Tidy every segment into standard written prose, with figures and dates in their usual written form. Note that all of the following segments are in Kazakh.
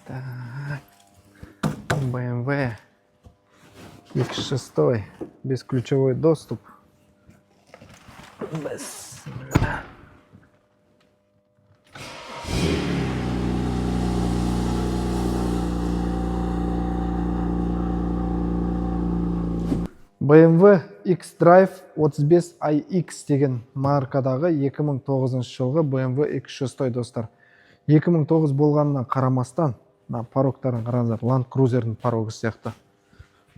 Так, BMW X6, бесключевой доступ. Бисмилlah. BMW X-Drive 35iX деген маркадағы 2009 жылғы BMW X6 достар. 2009 болғанына қарамастан, порогтарын қараңыздар, Land Cruiser'дің порогы сияқты.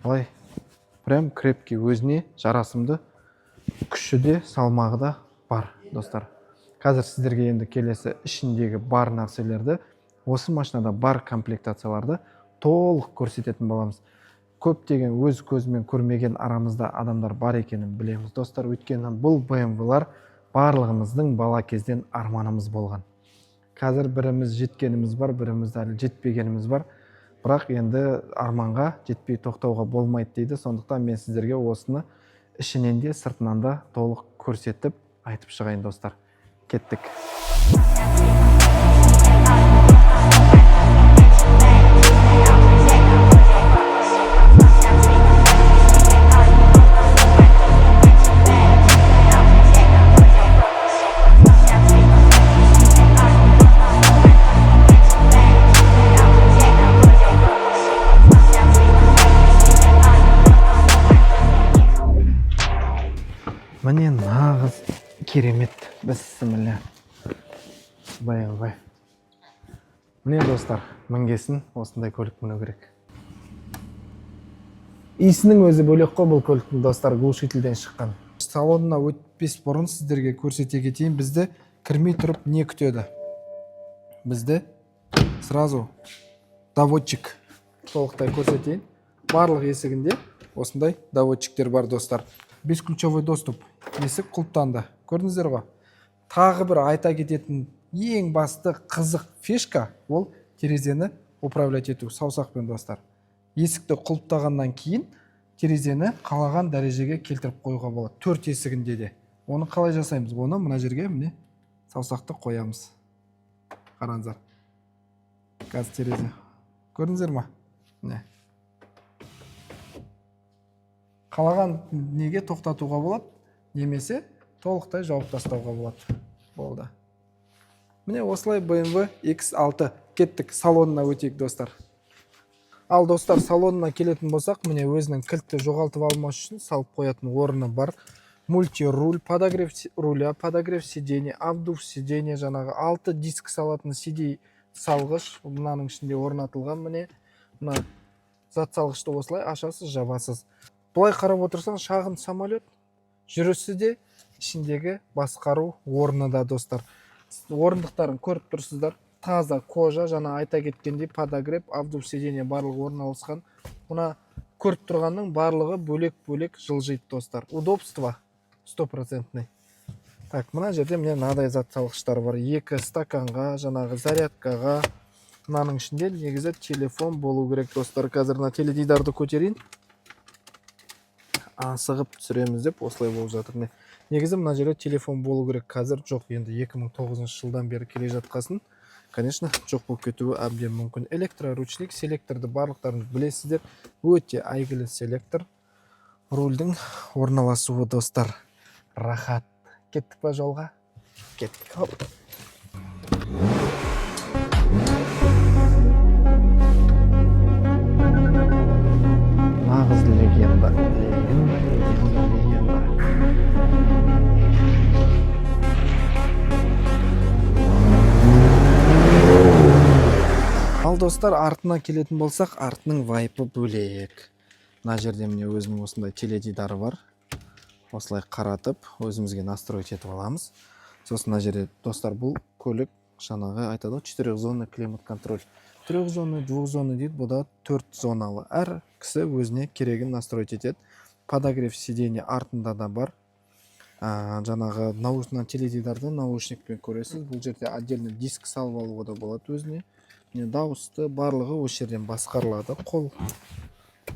Олай, прям крепкий, өзіне жарасымды, күші де, салмағы да бар достар. Қазір сіздерге енді келесі ішіндегі бар нәрселерді, осы машинада бар комплектацияларды толық көрсететін боламыз. Көптеген өз көзімен көрмеген арамызда адамдар бар екенін білеміз достар. Өйткені бұл BMW-лар барлығымыздың бала кезден арманымыз болған. Қазір біріміз жеткеніміз бар, біріміз әлі жетпегеніміз бар. Бірақ енді арманға жетпей тоқтауға болмайды дейді. Сондықтан мен сіздерге осыны ішінен де сыртынан да толық көрсетіп айтып шығайын достар. Кеттік. Міне нағыз керемет, бісміллә. BMW. Міне достар, мінгесін осындай көлік міну керек. Исінің өзі бөлек қой бұл көліктің достар, глушительден шыққан. Салонына өтпес бұрын сіздерге көрсете кетейін, бізді кірмей тұрып не күтеді? Бізді сразу доводчик толықтай көрсетейін. Барлық есігінде осындай доводчиктер бар достар. Бесключевой доступ. Есік құлыптанды. Көрдіңіздер ғой? Тағы бір айта кететін ең басты қызық фишка ол терезені управлять ету саусақпен достар. Есікті құлыптағаннан кейін терезені қалаған дәрежеге келтіріп қоюға болады. 4 есігінде де. Оны қалай жасаймыз? Оны мына жерге міне саусақты қоямыз. Қараңыздар. Газ терезе. Көрдіңіздер ме? Міне. Қалаған неге тоқтатуға болады, немесе толықтай жауып тастауға болады. Болды. Міне осылай BMW X6. Кеттік, салонына өтейік достар. Ал достар, салонына келетін болсақ, міне өзінің кілтті жоғалтып алмас үшін салып қоятын орны бар. Мультируль, подогрев руля, подогрев сиденье, обдув сиденье, жаңағы 6 диск салатын CD салғыш, мынаның ішінде орнатылған. Міне мына зат салғышты осылай ашасыз, жабасыз. Бұлай қарап отырсан, шағын самолет, жүрісі де ішіндегі басқару орны да достар. Орындықтарын көріп тұрсыздар. Таза кожа, жаңа айта кеткендей подогрев, обдув сиденье барлығы орналасқан. Мұна көріп тұрғанның барлығы бөлек-бөлек жылжиды достар. Удобство 100%. Так, мына жерде міне мынадай зат салғыштар бар. 2 стаканға, жаңағы зарядкаға. Мынаның ішінде негізі телефон болу керек достар. Қазір мына теледидарды көтерейін. Асығып түсіреміз деп осылай болып жатыр. Негізі мына жерде телефон болу керек, қазір жоқ. Енді 2009 жылдан бері келе жатқасын, конечно, жоқ болып кетуі әбден мүмкін. Электроручник, селекторды барлықтарын білесіздер. Өте әйгілі селектор. Рульдің орналасуы достар. Рахат. Кеттік па жолға? Кеттік. Хоп. Нағыз легенда. Ал достар, артына келетін болсақ, артының вайпы бөлек. Мына жерде міне өзінің осындай теледидары бар. Осылай қаратып, өзімізге настройт етіп аламыз. Сосын мына жерде достар, бұл көлік жаңағы айтады, 4 зона климат контроль. 3 зона, 2 зона дейді, бұл да 4 зоналы. Әр кісі өзіне керегін настройт етеді. Подогрев сиденье артында да бар. Жаңағы теледидарды наушникпен көресіз. Бұл жерде отдельно диск салып алуға да болады өзіне. Дауысты барлығы осы жерден басқарылады. Қол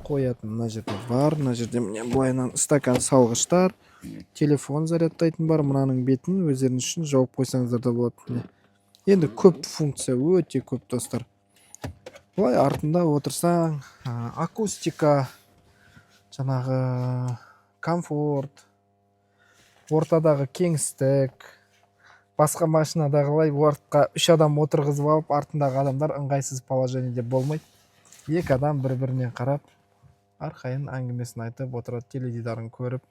қоятын мына жерде бар. Мына жерде міне былайынан стакан салғыштар, телефон зарядтайтын бар. Мынаның бетін өздеріңіз үшін жауып қойсаңыздар да болады. Енді көп функция, өте көп достар. Былай артында отырсаң, акустика, жаңағы комфорт, ортадағы кеңістік, басқа машинадағылай ортқа 3 адам отырғызып алып, артындағы адамдар ыңғайсыз положениеде болмайды. 2 адам бір-біріне қарап, арқайын әңгімесін айтып отырады, теледидарын көріп.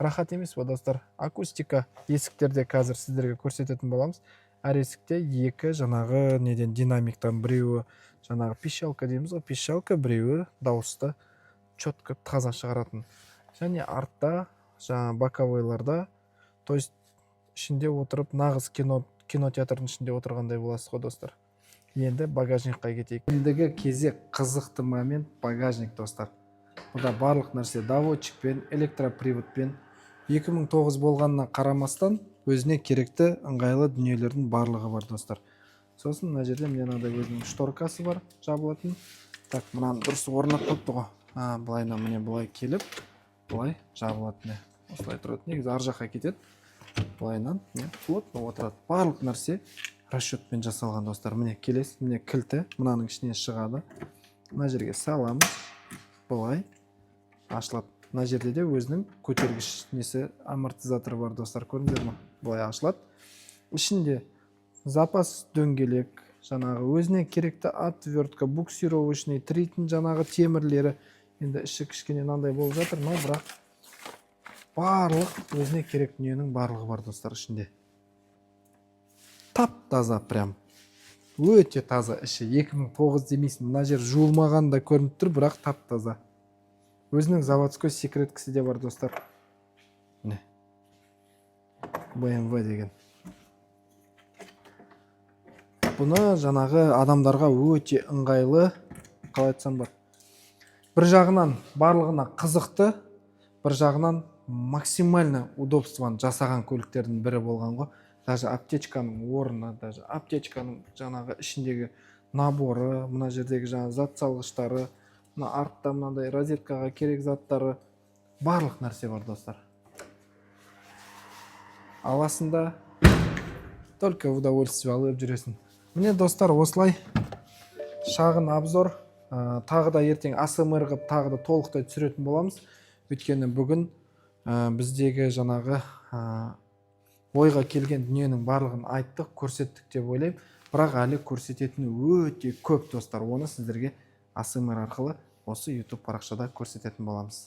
Рахат емес па, достар? Акустика есіктерде қазір сіздерге көрсететін боламыз. Әр есікте 2 жаңағы неден динамиктан, біреуі жаңағы пищалка дейміз ғой, пищалка, біреуі дауысты четко таза шығаратын. Және артта жаңа боковойларда, то есть ішінде отырып, нағыз кинотеатрдың ішінде отырғандай боласыз ғой, достар. Енді багажникқа кетейік. Ендігі кезек қызықты момент багажник, достар. Бұда барлық нәрсе доводчикпен, электроприводпен 2009 болғанына қарамастан өзіне керекті ыңғайлы дүниелердің барлығы бар, достар. Сосын мына жерде мынандай өзінің шторкасы бар, жабылатын. Так, мынаны дұрыс орнатыпты ғой. Былайынан міне былай келіп, былай жабылады. Осылай тұрады. Негізі ар жаққа кетеді. Былайынан плотно отырады. Барлық нәрсе расчетпен жасалған, достар. Міне келесі, міне кілті мынаның ішінен шығады. Мына жерге саламыз. Былай ашылады. Мына жерде де өзінің көтергіш несі, амортизаторы бар, достар. Көрдіңіздер ме? Былай ашылады. Ішінде запас дөңгелек, жаңағы өзіне керекті отвертка, буксировочный, тірейтін жаңағы темірлері. Енді іші кішкене мынандай болып жатыр, но бірақ барлық өзіне керек дүниенің барлығы бар, достар, ішінде. Тап-таза прям. Өте таза іші. 2009 демейсің, мына жер жуылмаған да көрініп тұр, бірақ тап-таза. Өзінің заводской секреткісі де бар, достар. Міне. BMW деген. Бұны жаңағы адамдарға өте ыңғайлы, қалай айтсам бар. Бір жағынан барлығына қызықты, бір жағынан максимально удобствоны жасаған көліктердің бірі болған ғой. Даже аптечканың орны, даже аптечканың жаңағы ішіндегі наборы, мына жердегі жаңағы зат салғыштары, мына артта мынандай розеткаға керек заттары, барлық нәрсе бар, достар. Аласында только удовольствие алып жүресің. Міне, достар, осылай шағын обзор. Тағы да ертең ASMR ғып, тағы да толықтай түсіретін боламыз. Өйткені бүгін біздегі жаңағы ойға келген дүниенің барлығын айттық, көрсеттік деп ойлаймын. Бірақ әлі көрсететін өте көп, достар. Оны сіздерге ASMR арқылы осы YouTube парақшада көрсететін боламыз.